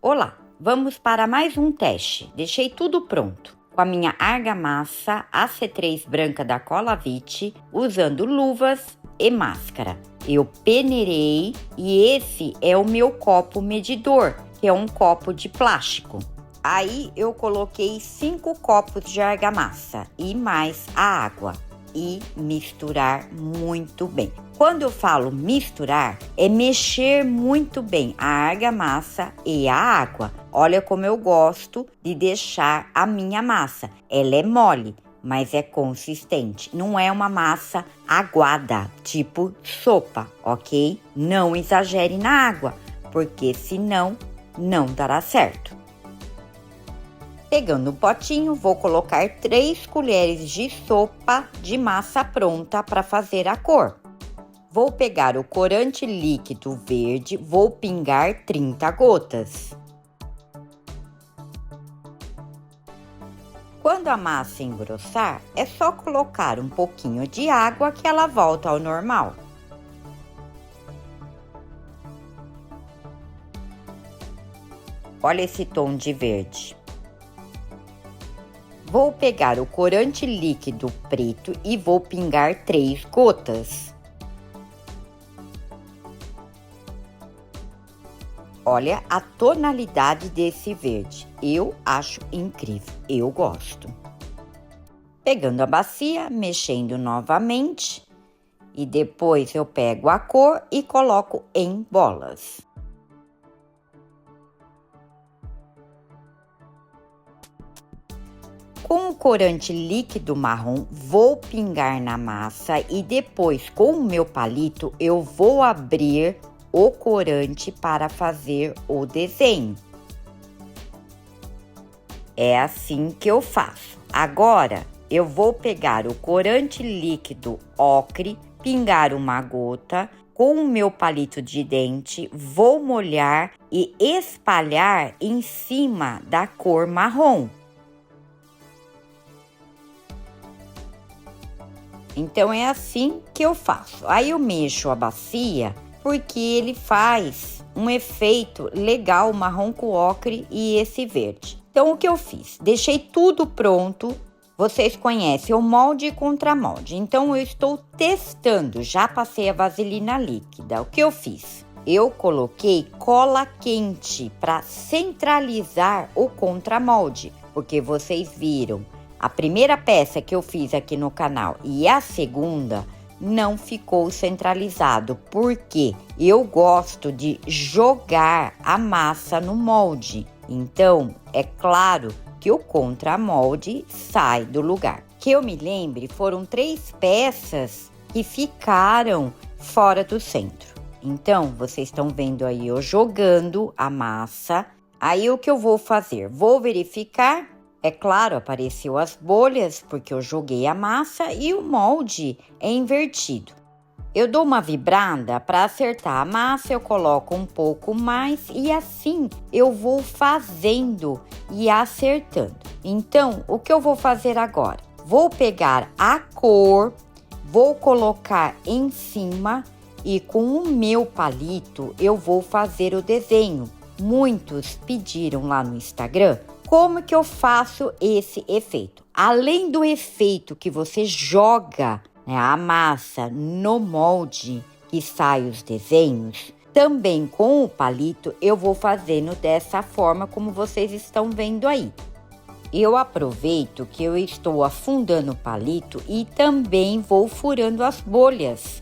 Olá, vamos para mais um teste. Deixei tudo pronto. Com a minha argamassa AC3 branca da Colavit, usando luvas e máscara. Eu peneirei e esse é o meu copo medidor, que é um copo de plástico. Aí eu coloquei 5 copos de argamassa e mais a água e misturar muito bem. Quando eu falo misturar, é mexer muito bem a argamassa e a água. Olha como eu gosto de deixar a minha massa. Ela é mole, mas é consistente. Não é uma massa aguada, tipo sopa, ok? Não exagere na água, porque senão não dará certo. Pegando um potinho, vou colocar 3 colheres de sopa de massa pronta para fazer a cor. Vou pegar o corante líquido verde, vou pingar 30 gotas. Quando a massa engrossar, é só colocar um pouquinho de água que ela volta ao normal. Olha esse tom de verde. Vou pegar o corante líquido preto e vou pingar 3 gotas. Olha a tonalidade desse verde. Eu acho incrível, eu gosto. Pegando a bacia, mexendo novamente. E depois eu pego a cor e coloco em bolas. Com o corante líquido marrom, vou pingar na massa e depois, com o meu palito, eu vou abrir o corante para fazer o desenho. É assim que eu faço. Agora, eu vou pegar o corante líquido ocre, pingar uma gota, com o meu palito de dente, vou molhar e espalhar em cima da cor marrom. Então, é assim que eu faço. Aí eu mexo a bacia, porque ele faz um efeito legal, marrom com ocre e esse verde. Então, o que eu fiz? Deixei tudo pronto. Vocês conhecem o molde e contramolde. Então, eu estou testando. Já passei a vaselina líquida. O que eu fiz? Eu coloquei cola quente para centralizar o contramolde, porque vocês viram a primeira peça que eu fiz aqui no canal e a segunda não ficou centralizado, porque eu gosto de jogar a massa no molde. Então, é claro que o contramolde sai do lugar. Que eu me lembre, foram 3 peças que ficaram fora do centro. Então, vocês estão vendo aí eu jogando a massa. Aí, o que eu vou fazer? Vou verificar. É claro, apareceu as bolhas, porque eu joguei a massa e o molde é invertido. Eu dou uma vibrada para acertar a massa, eu coloco um pouco mais e assim eu vou fazendo e acertando. Então, o que eu vou fazer agora? Vou pegar a cor, vou colocar em cima e com o meu palito eu vou fazer o desenho. Muitos pediram lá no Instagram como que eu faço esse efeito. Além do efeito que você joga, né, a massa no molde que sai os desenhos, também com o palito eu vou fazendo dessa forma como vocês estão vendo aí. Eu aproveito que eu estou afundando o palito e também vou furando as bolhas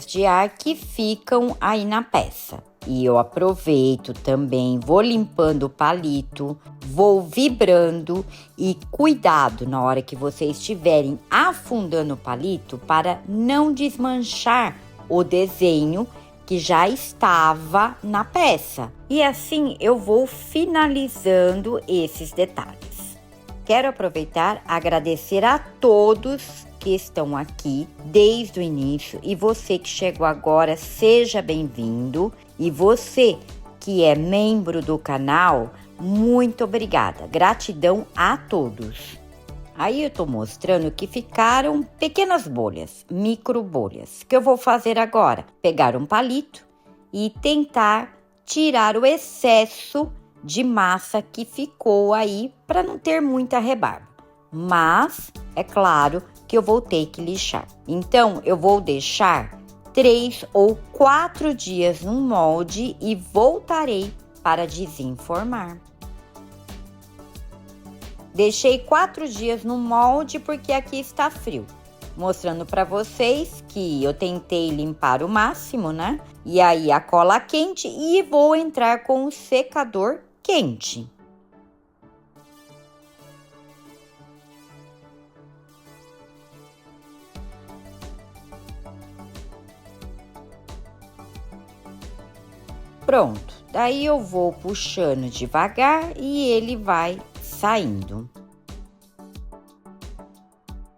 de ar que ficam aí na peça. E eu aproveito também, vou limpando o palito, vou vibrando e cuidado na hora que vocês estiverem afundando o palito para não desmanchar o desenho que já estava na peça. E assim eu vou finalizando esses detalhes. Quero aproveitar, agradecer a todos que estão aqui desde o início e você que chegou agora, seja bem-vindo. E você que é membro do canal, muito obrigada. Gratidão a todos. Aí eu tô mostrando que ficaram pequenas bolhas, micro bolhas. O que eu vou fazer agora? Pegar um palito e tentar tirar o excesso de massa que ficou aí para não ter muita rebarba. Mas é claro que eu vou ter que lixar. Então eu vou deixar 3 ou 4 dias no molde e voltarei para desenformar. Deixei 4 dias no molde porque aqui está frio, mostrando para vocês que eu tentei limpar o máximo, né? E aí a cola quente e vou entrar com o secador quente. Pronto, daí eu vou puxando devagar e ele vai saindo.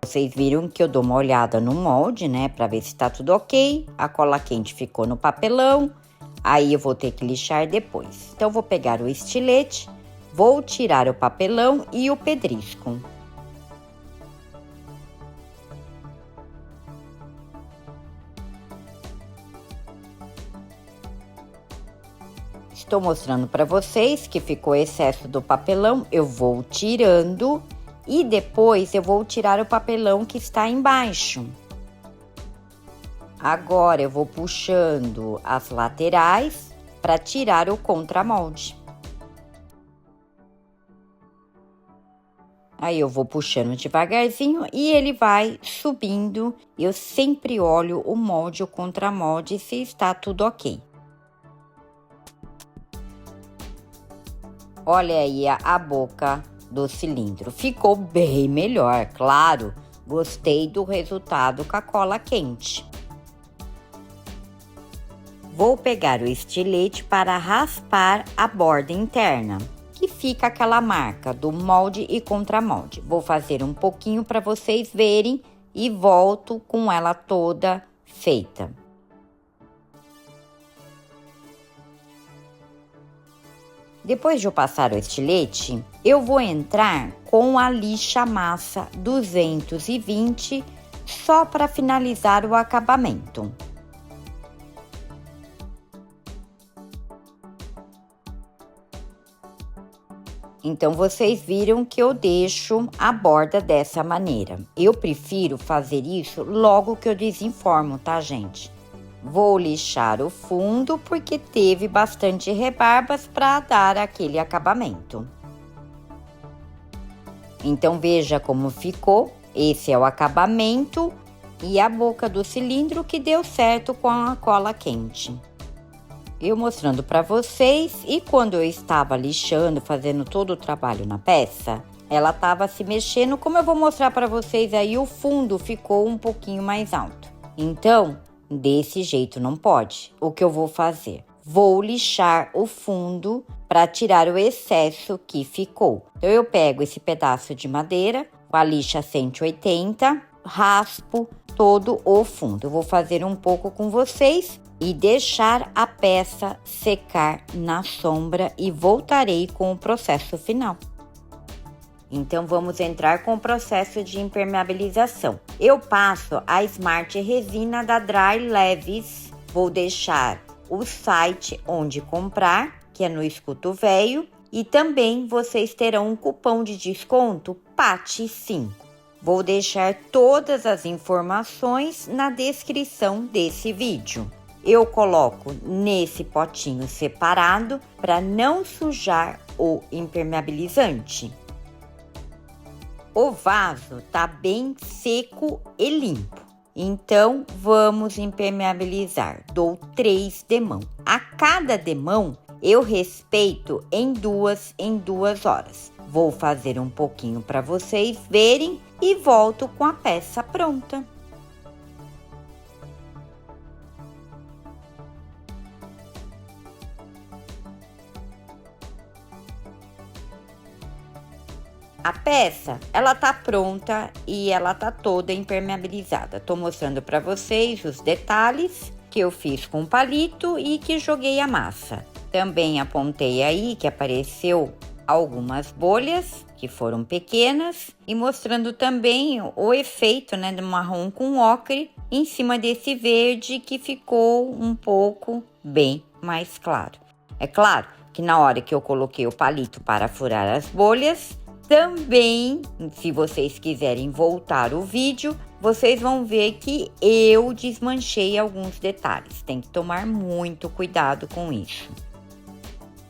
Vocês viram que eu dou uma olhada no molde, né, para ver se tá tudo ok. A cola quente ficou no papelão, aí eu vou ter que lixar depois. Então, vou pegar o estilete, vou tirar o papelão e o pedrisco. Estou mostrando para vocês que ficou excesso do papelão, eu vou tirando e depois eu vou tirar o papelão que está embaixo. Agora eu vou puxando as laterais para tirar o contramolde. Aí eu vou puxando devagarzinho e ele vai subindo. Eu sempre olho o molde, o contramolde, se está tudo ok. Olha aí a boca do cilindro. Ficou bem melhor, claro. Gostei do resultado com a cola quente. Vou pegar o estilete para raspar a borda interna, que fica aquela marca do molde e contramolde. Vou fazer um pouquinho para vocês verem e volto com ela toda feita. Depois de eu passar o estilete, eu vou entrar com a lixa massa 220 só para finalizar o acabamento. Então, vocês viram que eu deixo a borda dessa maneira. Eu prefiro fazer isso logo que eu desenformo, tá, gente? Vou lixar o fundo porque teve bastante rebarbas para dar aquele acabamento. Então, veja como ficou. Esse é o acabamento e a boca do cilindro que deu certo com a cola quente. Eu mostrando para vocês, e quando eu estava lixando, fazendo todo o trabalho na peça, ela estava se mexendo. Como eu vou mostrar para vocês aí, o fundo ficou um pouquinho mais alto. Então, desse jeito não pode. O que eu vou fazer? Vou lixar o fundo para tirar o excesso que ficou. Então, eu pego esse pedaço de madeira, com a lixa 180, raspo todo o fundo. Eu vou fazer um pouco com vocês e deixar a peça secar na sombra e voltarei com o processo final. Então, vamos entrar com o processo de impermeabilização. Eu passo a Smart Resina da Dry Leves. Vou deixar o site onde comprar, que é no Escuto Velho. E também vocês terão um cupom de desconto PAT5. Vou deixar todas as informações na descrição desse vídeo. Eu coloco nesse potinho separado para não sujar o impermeabilizante. O vaso tá bem seco e limpo, então vamos impermeabilizar. Dou 3 demão. A cada demão eu respeito em duas horas. Vou fazer um pouquinho para vocês verem e volto com a peça pronta. A peça, ela tá pronta e ela tá toda impermeabilizada. Tô mostrando para vocês os detalhes que eu fiz com palito e que joguei a massa. Também apontei aí que apareceu algumas bolhas que foram pequenas e mostrando também o efeito, né, do marrom com ocre em cima desse verde que ficou um pouco bem mais claro. É claro que na hora que eu coloquei o palito para furar as bolhas, também, se vocês quiserem voltar o vídeo, vocês vão ver que eu desmanchei alguns detalhes. Tem que tomar muito cuidado com isso.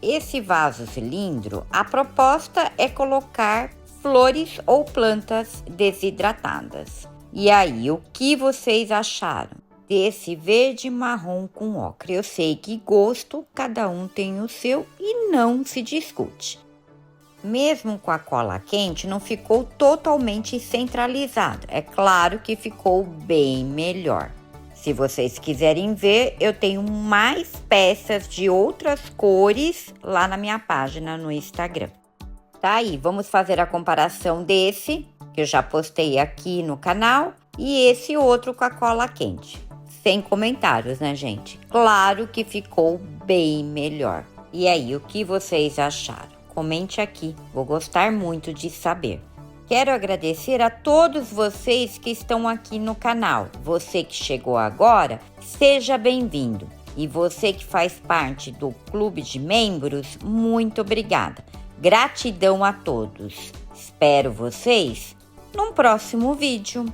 Esse vaso cilindro, a proposta é colocar flores ou plantas desidratadas. E aí, o que vocês acharam desse verde marrom com ocre? Eu sei que gosto, cada um tem o seu e não se discute. Mesmo com a cola quente, não ficou totalmente centralizado. É claro que ficou bem melhor. Se vocês quiserem ver, eu tenho mais peças de outras cores lá na minha página no Instagram. Tá aí, vamos fazer a comparação desse, que eu já postei aqui no canal, e esse outro com a cola quente. Sem comentários, né, gente? Claro que ficou bem melhor. E aí, o que vocês acharam? Comente aqui, vou gostar muito de saber. Quero agradecer a todos vocês que estão aqui no canal. Você que chegou agora, seja bem-vindo. E você que faz parte do clube de membros, muito obrigada. Gratidão a todos. Espero vocês num próximo vídeo.